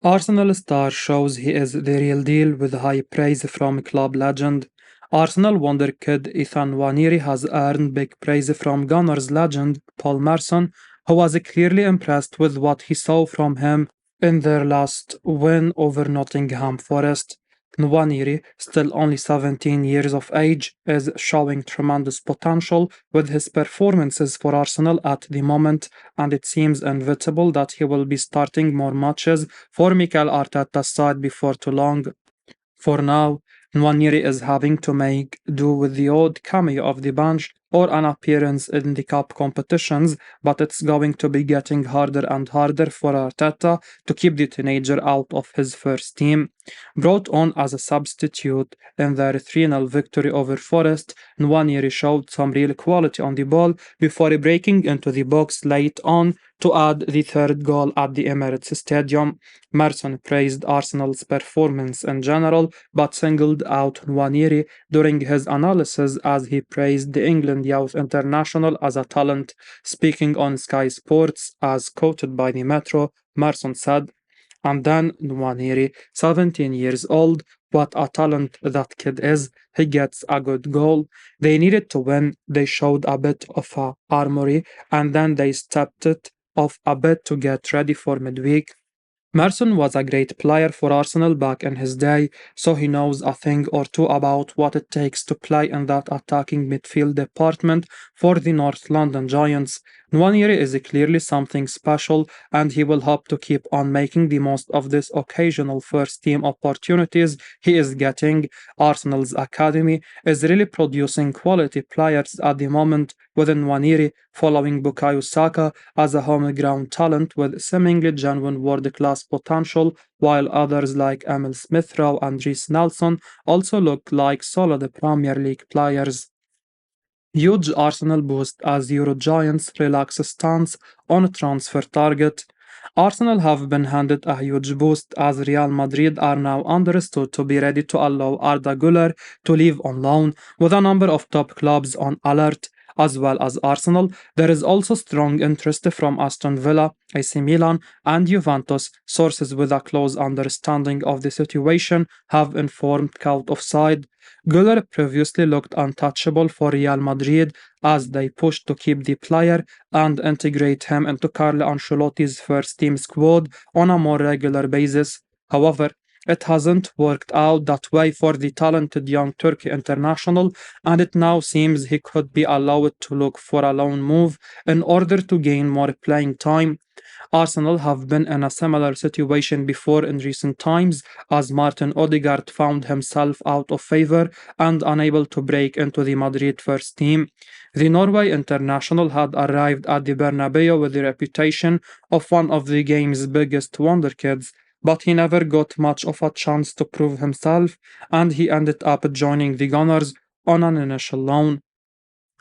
Arsenal star shows he is the real deal with high praise from club legend. Arsenal wonderkid Ethan Nwaneri has earned big praise from Gunners legend Paul Merson, who was clearly impressed with what he saw from him in their last win over Nottingham Forest. Nwaneri, still only 17 years of age, is showing tremendous potential with his performances for Arsenal at the moment, and it seems inevitable that he will be starting more matches for Mikel Arteta's side before too long. For now, Nwaneri is having to make do with the odd cameo of the bench or an appearance in the cup competitions, but it's going to be getting harder and harder for Arteta to keep the teenager out of his first team. Brought on as a substitute in their 3-0 victory over Forest, Nwaneri showed some real quality on the ball before breaking into the box late on to add the third goal at the Emirates Stadium. Merson praised Arsenal's performance in general, but singled out Nwaneri during his analysis as he praised the England youth international as a talent. Speaking on Sky Sports, as quoted by the Metro, Merson said, and then Nwaneri, 17 years old, what a talent that kid is. He gets a good goal. They needed to win. They showed a bit of a armory, and then they stepped it off a bit to get ready for midweek. Merson was a great player for Arsenal back in his day, so he knows a thing or two about what it takes to play in that attacking midfield department for the North London Giants. Nwaneri is clearly something special, and he will hope to keep on making the most of this occasional first team opportunities he is getting. Arsenal's academy is really producing quality players at the moment, with Nwaneri following Bukayo Saka as a homegrown talent with seemingly genuine world-class potential, while others like Emil Smith-Rowe and Reece Nelson also look like solid Premier League players. Huge Arsenal boost as Euro Giants relax stance on transfer target. Arsenal have been handed a huge boost as Real Madrid are now understood to be ready to allow Arda Guler to leave on loan, with a number of top clubs on alert. As well as Arsenal, there is also strong interest from Aston Villa, AC Milan, and Juventus. Sources with a close understanding of the situation have informed Cout Offside. Guler previously looked untouchable for Real Madrid as they pushed to keep the player and integrate him into Carlo Ancelotti's first team squad on a more regular basis. However, it hasn't worked out that way for the talented young Turkey international, and it now seems he could be allowed to look for a loan move in order to gain more playing time. Arsenal have been in a similar situation before in recent times, as Martin Odegaard found himself out of favour and unable to break into the Madrid first team. The Norway international had arrived at the Bernabeu with the reputation of one of the game's biggest wonderkids, but he never got much of a chance to prove himself, and he ended up joining the Gunners on an initial loan.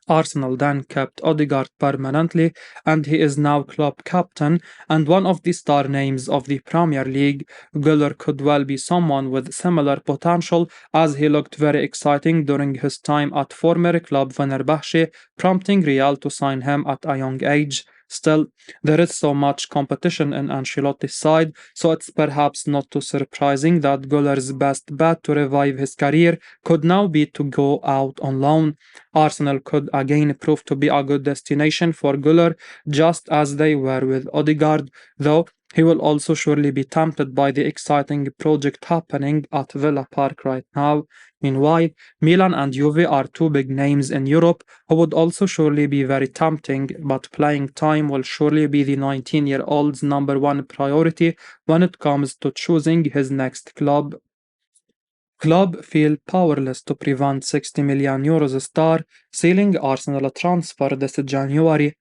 Arsenal then kept Odegaard permanently, and he is now club captain and one of the star names of the Premier League. Guler could well be someone with similar potential, as he looked very exciting during his time at former club Fenerbahce, prompting Real to sign him at a young age. Still, there is so much competition in Ancelotti's side, so it's perhaps not too surprising that Guler's best bet to revive his career could now be to go out on loan. Arsenal could again prove to be a good destination for Guler, just as they were with Odegaard, though he will also surely be tempted by the exciting project happening at Villa Park right now. Meanwhile, Milan and Juve are two big names in Europe who would also surely be very tempting, but playing time will surely be the 19-year-old's number one priority when it comes to choosing his next club. Club feel powerless to prevent 60 million euros star sealing Arsenal transfer this January.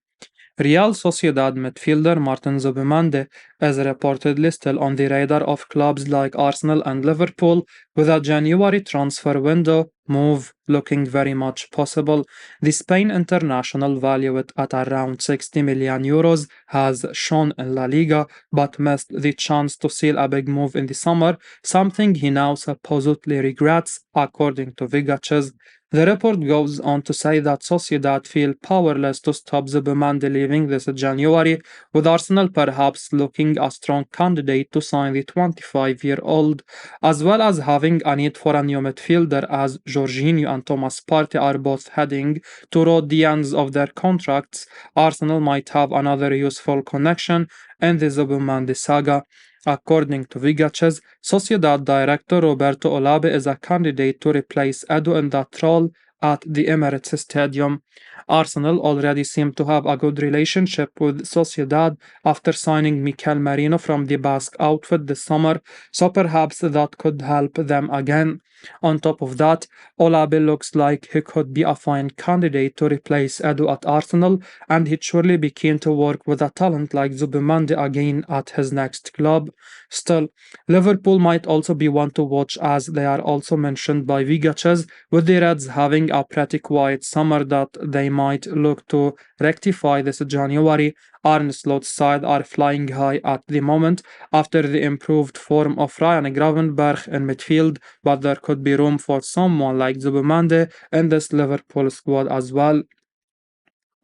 Real Sociedad midfielder Martin Zubimendi is reportedly still on the radar of clubs like Arsenal and Liverpool, with a January transfer window move looking very much possible. The Spain international, valued at around 60 million euros, has shone in La Liga but missed the chance to seal a big move in the summer, something he now supposedly regrets, according to Vigaches. The report goes on to say that Sociedad feel powerless to stop Zubimendi leaving this January, with Arsenal perhaps looking a strong candidate to sign the 25-year-old, as well as having a need for a new midfielder as Jorginho and Thomas Partey are both heading toward the ends of their contracts. Arsenal might have another useful connection in the Zubimendi saga. According to Vigaches, Sociedad director Roberto Olabe is a candidate to replace Edu in that role at the Emirates Stadium. Arsenal already seem to have a good relationship with Sociedad after signing Mikel Merino from the Basque outfit this summer, so perhaps that could help them again. On top of that, Olabe looks like he could be a fine candidate to replace Edu at Arsenal, and he'd surely be keen to work with a talent like Zubimendi again at his next club. Still, Liverpool might also be one to watch as they are also mentioned by Vigaches, with the Reds having a pretty quiet summer that they might look to rectify this January. Arne Slot's side are flying high at the moment after the improved form of Ryan Gravenberch in midfield, but there could be room for someone like Zubimendi in this Liverpool squad as well.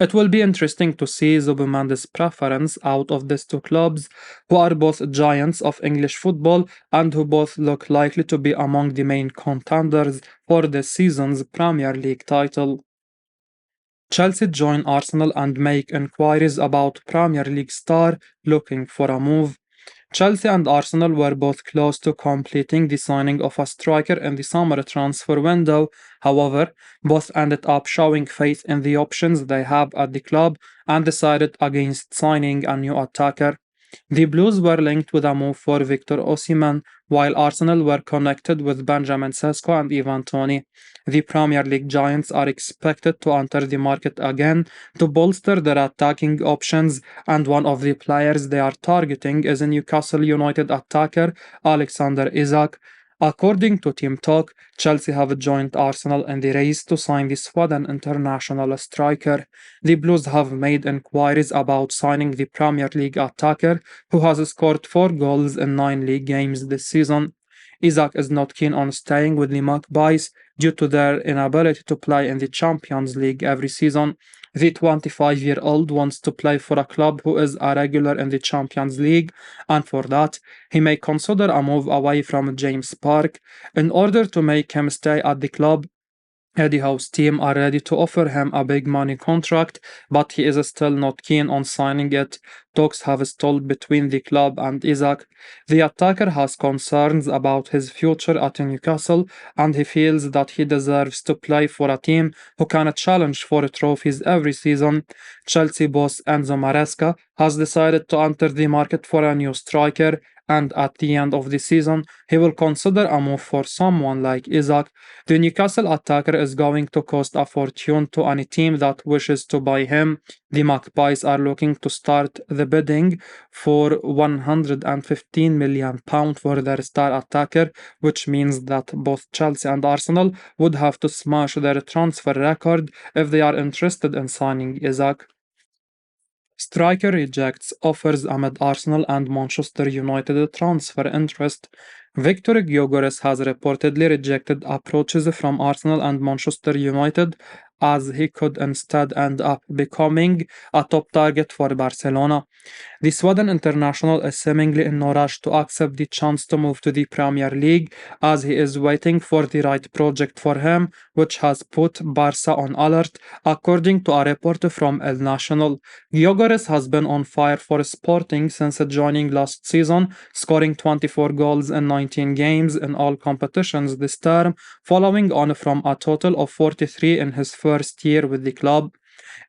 It will be interesting to see Zubimendi's preference out of these two clubs, who are both giants of English football and who both look likely to be among the main contenders for this season's Premier League title. Chelsea join Arsenal and make inquiries about Premier League star looking for a move. Chelsea and Arsenal were both close to completing the signing of a striker in the summer transfer window. However, both ended up showing faith in the options they have at the club and decided against signing a new attacker. The Blues were linked with a move for Victor Osimhen, while Arsenal were connected with Benjamin Sesko and Ivan Toney. The Premier League giants are expected to enter the market again to bolster their attacking options, and one of the players they are targeting is a Newcastle United attacker Alexander Isak. According to Team Talk, Chelsea have joined Arsenal in the race to sign the Sweden international striker. The Blues have made inquiries about signing the Premier League attacker who has scored 4 goals in 9 league games this season. Isak is not keen on staying with the Magpies due to their inability to play in the Champions League every season. The 25-year-old wants to play for a club who is a regular in the Champions League, and for that, he may consider a move away from James Park. In order to make him stay at the club, Eddie Howe's team are ready to offer him a big money contract, but he is still not keen on signing it. Talks have stalled between the club and Isaac. The attacker has concerns about his future at Newcastle, and he feels that he deserves to play for a team who can challenge for trophies every season. Chelsea boss Enzo Maresca has decided to enter the market for a new striker, and at the end of the season, he will consider a move for someone like Isaac. The Newcastle attacker is going to cost a fortune to any team that wishes to buy him. The Magpies are looking to start the bidding for £115 million for their star attacker, which means that both Chelsea and Arsenal would have to smash their transfer record if they are interested in signing Isaac. Striker rejects offers amid Arsenal and Manchester United transfer interest. Victor Gyökeres has reportedly rejected approaches from Arsenal and Manchester United as he could instead end up becoming a top target for Barcelona. The Sweden international is seemingly in no rush to accept the chance to move to the Premier League as he is waiting for the right project for him, which has put Barca on alert, according to a report from El Nacional. Gyökeres has been on fire for Sporting since joining last season, scoring 24 goals in 19 games in all competitions this term, following on from a total of 43 in his first year with the club.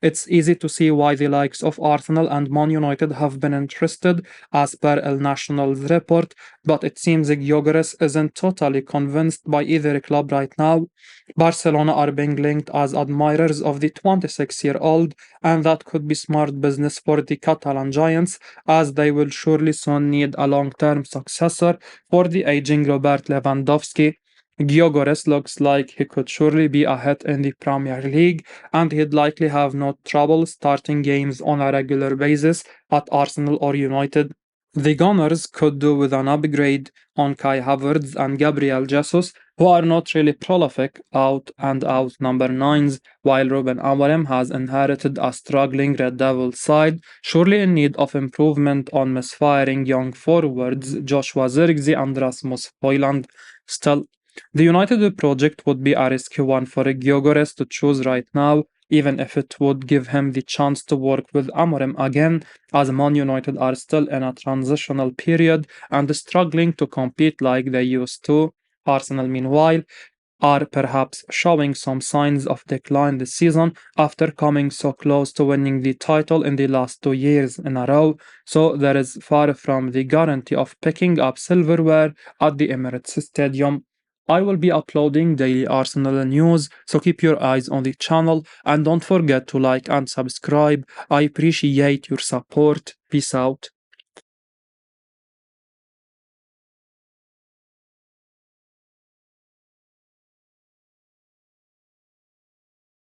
It's easy to see why the likes of Arsenal and Man United have been interested, as per El Nacional's report, but it seems Gyökeres isn't totally convinced by either club right now. Barcelona are being linked as admirers of the 26-year-old, and that could be smart business for the Catalan Giants, as they will surely soon need a long-term successor for the aging Robert Lewandowski. Gyökeres looks like he could surely be a hit in the Premier League, and he'd likely have no trouble starting games on a regular basis at Arsenal or United. The Gunners could do with an upgrade on Kai Havertz and Gabriel Jesus, who are not really prolific out and out number nines, while Ruben Amorim has inherited a struggling Red Devil side, surely in need of improvement on misfiring young forwards Joshua Zirkzee and Rasmus Højlund. Still, the United project would be a risky one for Gyökeres to choose right now, even if it would give him the chance to work with Amorim again, as Man United are still in a transitional period and struggling to compete like they used to. Arsenal, meanwhile, are perhaps showing some signs of decline this season after coming so close to winning the title in the last 2 years in a row, so there is far from the guarantee of picking up silverware at the Emirates Stadium. I will be uploading daily Arsenal news, so keep your eyes on the channel and don't forget to like and subscribe. I appreciate your support. Peace out.